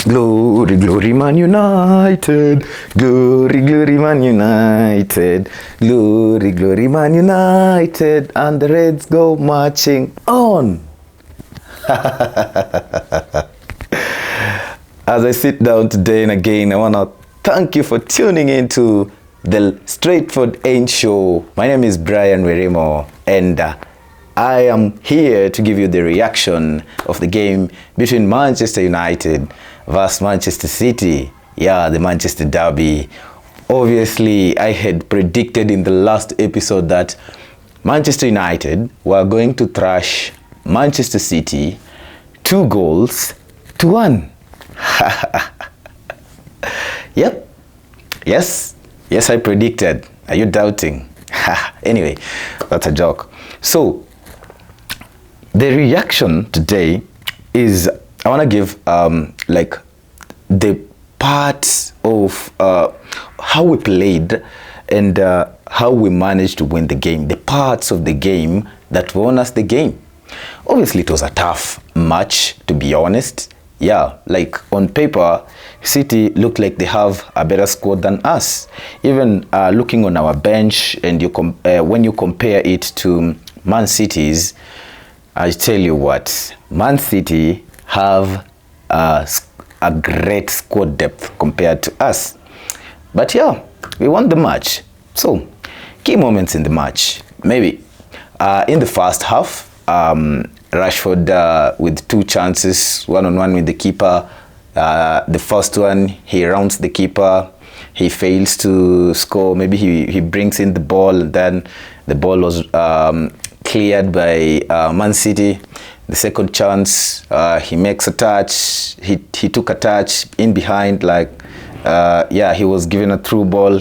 Glory, glory, Man United. Glory, glory, Man United. Glory, glory, Man United. And the Reds go marching on. As I sit down today and again, I want to thank you for tuning in to the Straightforward Ain't Show. My name is Brian Werimo, and I am here to give you the reaction of the game between Manchester United versus Manchester City. Yeah, the Manchester Derby. Obviously, I had predicted in the last episode that Manchester United were going to thrash Manchester City 2-1. Yep. Yes, I predicted. Are you doubting? Anyway, that's a joke. So, the reaction today is I want to give like the parts of how we played and how we managed to win the game. The parts of the game that won us the game. Obviously, it was a tough match, to be honest. Yeah, like on paper, City looked like they have a better squad than us. Even looking on our bench, and when you compare it to Man City's, I tell you what, Man City have a great squad depth compared to us. But yeah, we won the match. So, key moments in the match. Maybe in the first half, Rashford with 2 chances, one-on-one with the keeper. The first one, he rounds the keeper. He fails to score. Maybe he brings in the ball, and then the ball was cleared by Man City. The second chance, he makes a touch. He took a touch in behind, like yeah, he was given a through ball,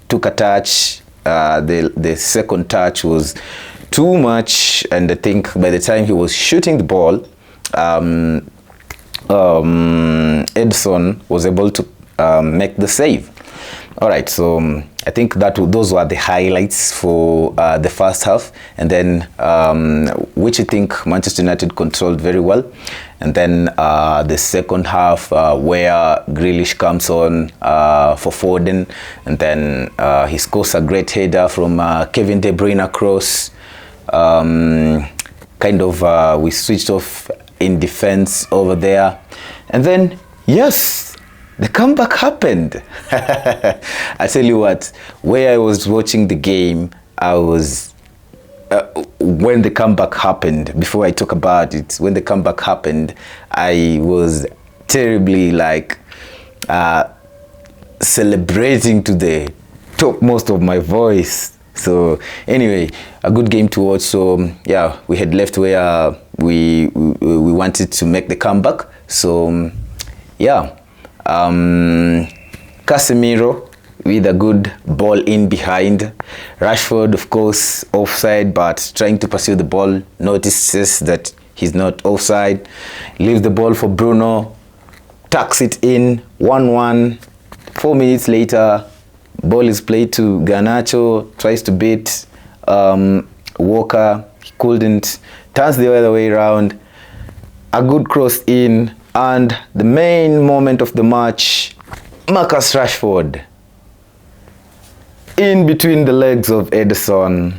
took a touch. The second touch was too much, and I think by the time he was shooting the ball, Ederson was able to make the save. All right, so I think those were the highlights for the first half, and then which I think Manchester United controlled very well. And then the second half, where Grealish comes on for Foden, and then he scores a great header from Kevin De Bruyne cross. Kind of we switched off in defense over there, and then yes, the comeback happened. I tell you what, where I was watching the game, I was when the comeback happened, before I talk about it, when the comeback happened, I was terribly like celebrating to the topmost of my voice. So anyway, a good game to watch. So yeah, we had left where we wanted to make the comeback. So yeah, Casemiro with a good ball in behind. Rashford, of course, offside, but trying to pursue the ball, notices that he's not offside. Leaves the ball for Bruno, tucks it in, 1-1. 4 minutes later, ball is played to Garnacho, tries to beat Walker, he couldn't, turns the other way around, a good cross in, and the main moment of the match, Marcus Rashford, in between the legs of Ederson,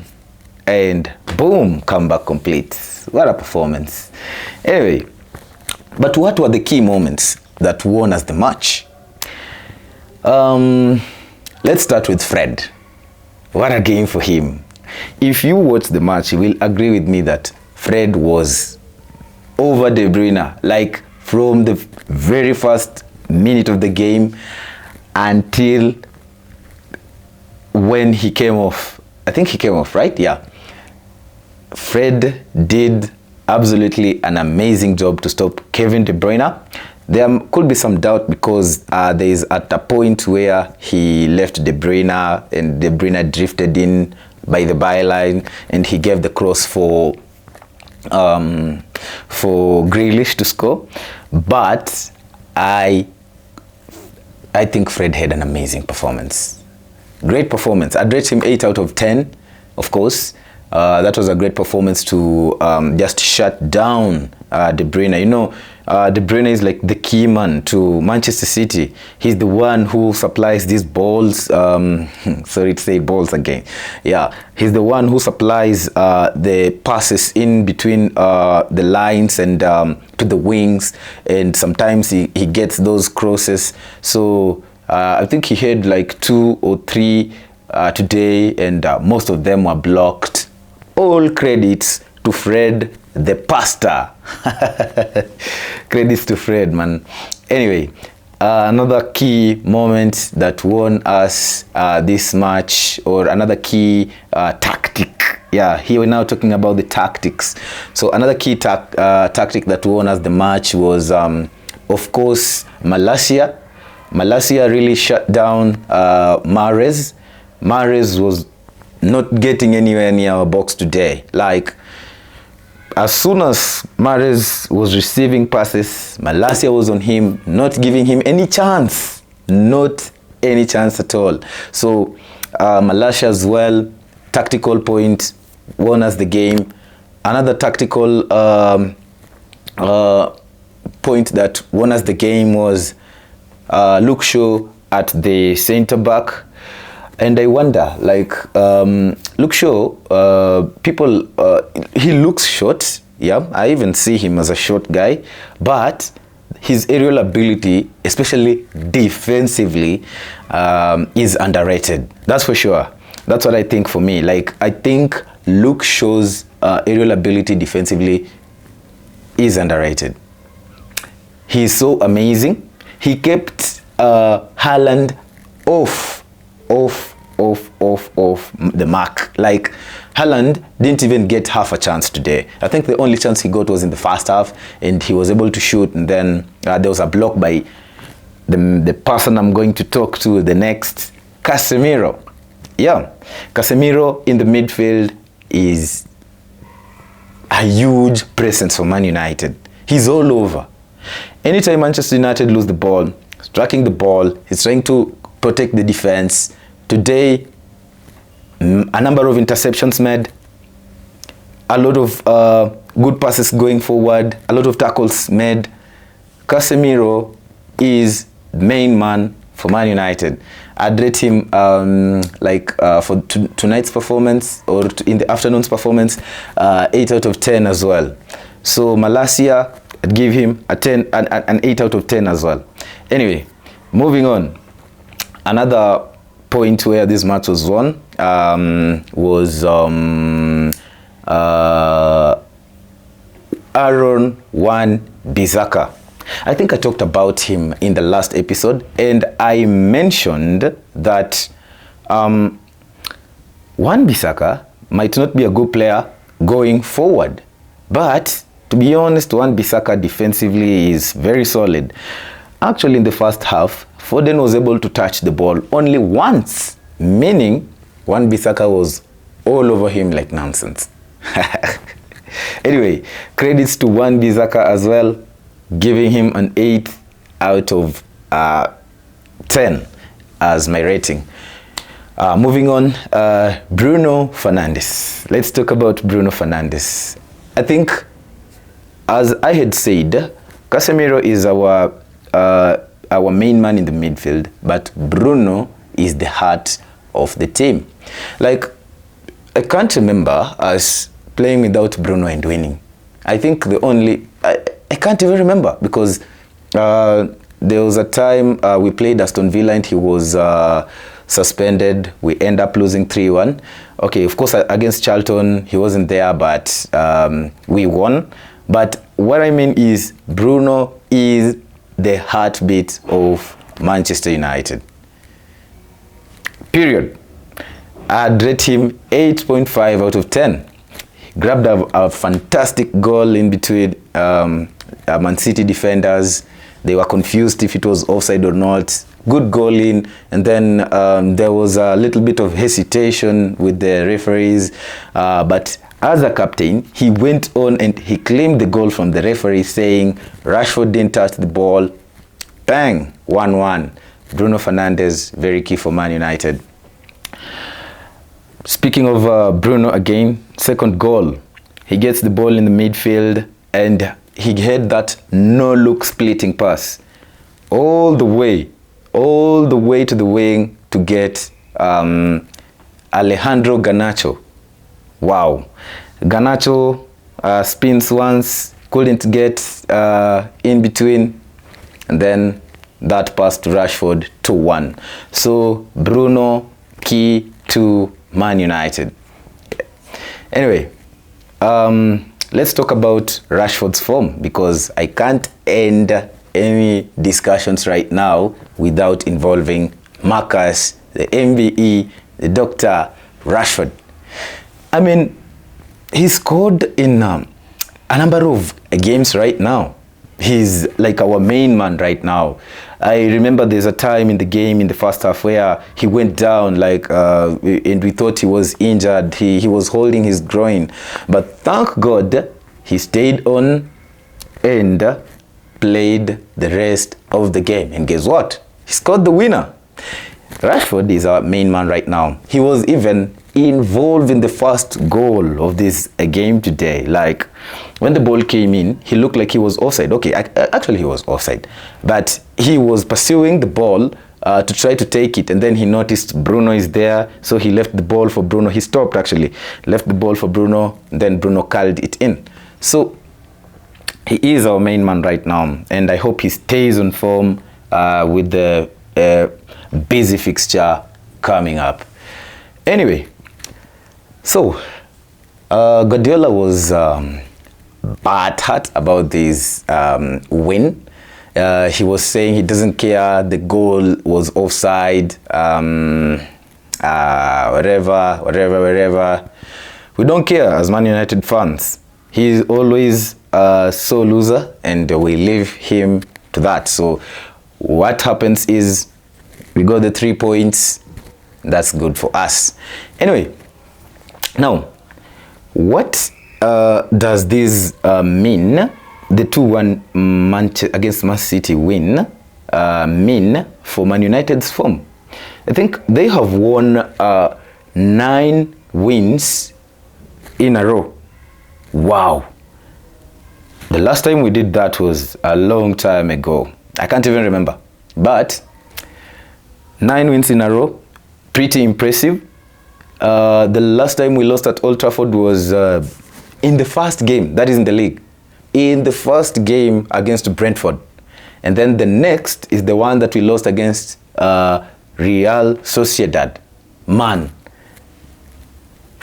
and boom, comeback complete. What a performance. Anyway, but what were the key moments that won us the match? Let's start with Fred. What a game for him. If you watch the match, you will agree with me that Fred was over De Bruyne, like from the very first minute of the game until when he came off. I think he came off, right? Yeah. Fred did absolutely an amazing job to stop Kevin De Bruyne. There could be some doubt because there is at a point where he left De Bruyne and De Bruyne drifted in by the byline, and he gave the cross for Grealish to score. But I think Fred had an amazing performance. Great performance. I'd rate him 8 out of 10, of course. That was a great performance to just shut down De Bruyne. You know, De Bruyne is like the key man to Manchester City. He's the one who supplies these balls. Sorry to say balls again. Yeah, he's the one who supplies the passes in between the lines and to the wings, and sometimes he gets those crosses. So I think he had like 2 or 3 today, and most of them were blocked. All credits to Fred the Pastor. Credits to Fred, man. Anyway, another key moment that won us this match, or another key tactic. Yeah, here we're now talking about the tactics. So another key tactic that won us the match was, of course, Malacia. Malacia really shut down Mahrez. Mahrez was not getting anywhere near our box today. Like, as soon as Mahrez was receiving passes, Malacia was on him, not giving him any chance. Not any chance at all. So Malacia as well, tactical point, won us the game. Another tactical point that won us the game was Luke Shaw at the center back. And I wonder, like, Luke Shaw, people, he looks short. Yeah, I even see him as a short guy. But his aerial ability, especially defensively, is underrated. That's for sure. That's what I think for me. Like, I think Luke Shaw's aerial ability defensively is underrated. He's so amazing. He kept Haaland off the mark. Like, Haaland didn't even get half a chance today. I think the only chance he got was in the first half, and he was able to shoot, and then there was a block by the person I'm going to talk to the next, Casemiro. Yeah, Casemiro in the midfield is a huge presence for Man United. He's all over. Anytime Manchester United lose the ball, he's tracking the ball, he's trying to protect the defense. Today, a number of interceptions made, a lot of good passes going forward, a lot of tackles made. Casemiro is the main man for Man United. I'd rate him for tonight's performance, or in the afternoon's performance, 8 out of 10 as well. So Malacia, I'd give him an 8 out of 10 as well. Anyway, moving on. Another point where this match was won was Aaron Wan-Bissaka. I think I talked about him in the last episode, and I mentioned that Wan-Bissaka might not be a good player going forward, but to be honest, Wan-Bissaka defensively is very solid. Actually, in the first half, Foden was able to touch the ball only once, meaning Wan-Bissaka was all over him like nonsense. Anyway, credits to Wan-Bissaka as well, giving him an 8 out of 10 as my rating. Moving on, Bruno Fernandes. Let's talk about Bruno Fernandes. I think, as I had said, Casemiro is our main man in the midfield, but Bruno is the heart of the team. Like, I can't remember us playing without Bruno and winning. I think I can't even remember, because there was a time we played Aston Villa and he was suspended. We end up losing 3-1. Okay, of course, against Charlton, he wasn't there, but we won. But what I mean is, Bruno is the heartbeat of Manchester United. Period. I'd rate him 8.5 out of 10. He grabbed a fantastic goal in between Man City defenders. They were confused if it was offside or not. Good goal in, and then there was a little bit of hesitation with the referees, but as a captain, he went on and he claimed the goal from the referee, saying Rashford didn't touch the ball. Bang, 1-1. Bruno Fernandes, very key for Man United. Speaking of Bruno again, second goal. He gets the ball in the midfield and he had that no-look splitting pass all the way to the wing to get Alejandro Garnacho. Wow. Garnacho spins once, couldn't get in between, and then that pass to Rashford, 2-1. So Bruno, key to Man United. Anyway, let's talk about Rashford's form, because I can't end any discussions right now without involving Marcus, the MBE, the Dr. Rashford. I mean, he scored in a number of games right now. He's like our main man right now. I remember there's a time in the game in the first half where he went down and we thought he was injured. He was holding his groin. But thank God he stayed on and played the rest of the game. And guess what? He scored the winner. Rashford is our main man right now. He was even involved in the first goal of this game today. Like, when the ball came in, he looked like he was offside. Okay, actually he was offside, but he was pursuing the ball to try to take it, and then he noticed Bruno is there, so he left the ball for Bruno. He stopped, actually left the ball for Bruno, then Bruno curled it in. So he is our main man right now, and I hope he stays on form with the busy fixture coming up. Anyway, so Guardiola was bad hurt about this win. He was saying he doesn't care, the goal was offside, whatever. We don't care as Man United fans. He's always so loser, and we leave him to that. So what happens is we got the 3 points. That's good for us. Anyway, now what does this mean? The 2-1 against Man City win mean for Man United's form? I think they have won 9 wins in a row. Wow. The last time we did that was a long time ago. I can't even remember. But 9 wins in a row, pretty impressive. The last time we lost at Old Trafford was in the first game, that is in the league. In the first game against Brentford. And then the next is the one that we lost against Real Sociedad. Man,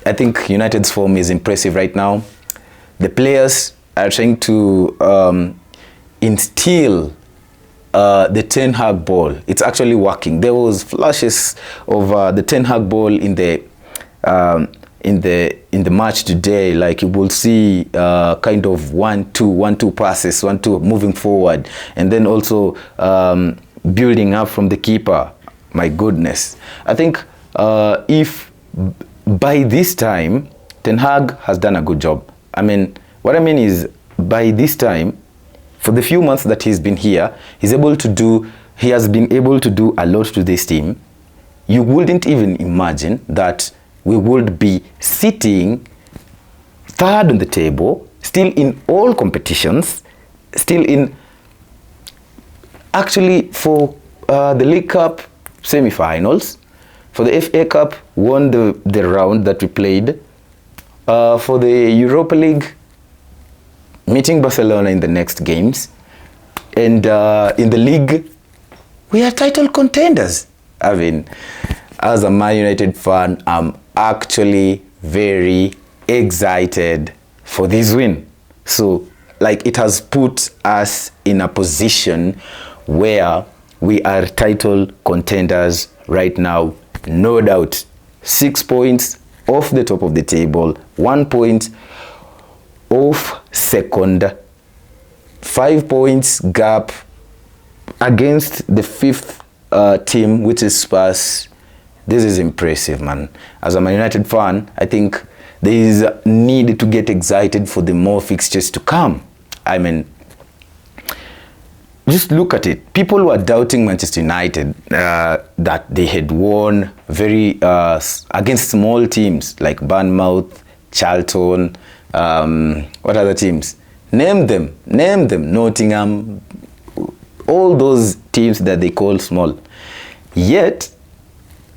I think United's form is impressive right now. The players are trying to instill the Ten Hag ball. It's actually working. There was flashes of the Ten Hag ball in the match today. Like, you will see kind of 1-2 passes, 1-2 moving forward, and then also building up from the keeper. My goodness, I think if by this time Ten Hag has done a good job. I mean, what I mean is, by this time, for the few months that he's been here, he has been able to do a lot to this team. You wouldn't even imagine that we would be sitting third on the table, still in all competitions, still in, actually, for the League Cup semi-finals, for the FA Cup, won the round that we played, for the Europa League, meeting Barcelona in the next games, and in the league, we are title contenders. I mean, as a Man United fan, I'm actually very excited for this win. So, like, it has put us in a position where we are title contenders right now, no doubt. 6 points off the top of the table, 1 point off second, 5 points gap against the 5th team, which is Spurs. This is impressive, man. As a Man United fan, I think there is a need to get excited for the more fixtures to come. I mean, just look at it. People were doubting Manchester United that they had won very against small teams like Bournemouth, Charlton, what other teams? Name them. Nottingham, all those teams that they call small. Yet,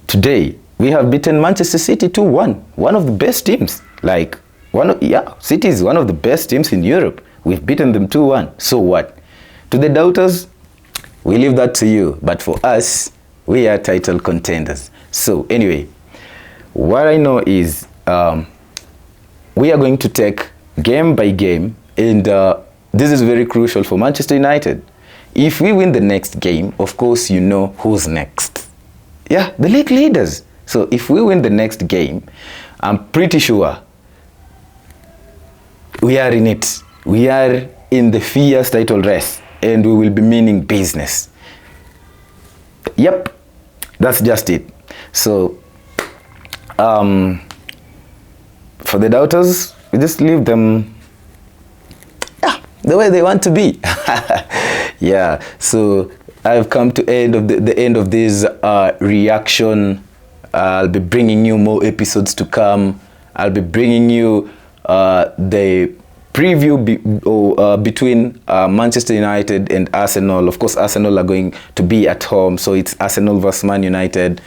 today, we have beaten Manchester City 2-1. One of the best teams. City is one of the best teams in Europe. We've beaten them 2-1. So what? To the doubters, we leave that to you. But for us, we are title contenders. So anyway, what I know is we are going to take game by game, and this is very crucial for Manchester United. If we win the next game, of course, you know who's next. Yeah, the league leaders. So if we win the next game, I'm pretty sure we are in it. We are in the fierce title race, and we will be meaning business. Yep, that's just it. So, for the doubters, we just leave them the way they want to be. Yeah, so I've come to the end of this reaction. I'll be bringing you more episodes to come. I'll be bringing you the preview between Manchester United and Arsenal. Of course, Arsenal are going to be at home, so it's Arsenal vs Man United.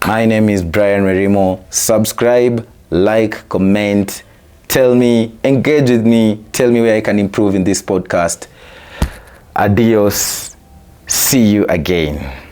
My name is Brian Merimo. Subscribe, like, comment, tell me, engage with me, tell me where I can improve in this podcast. Adios. See you again.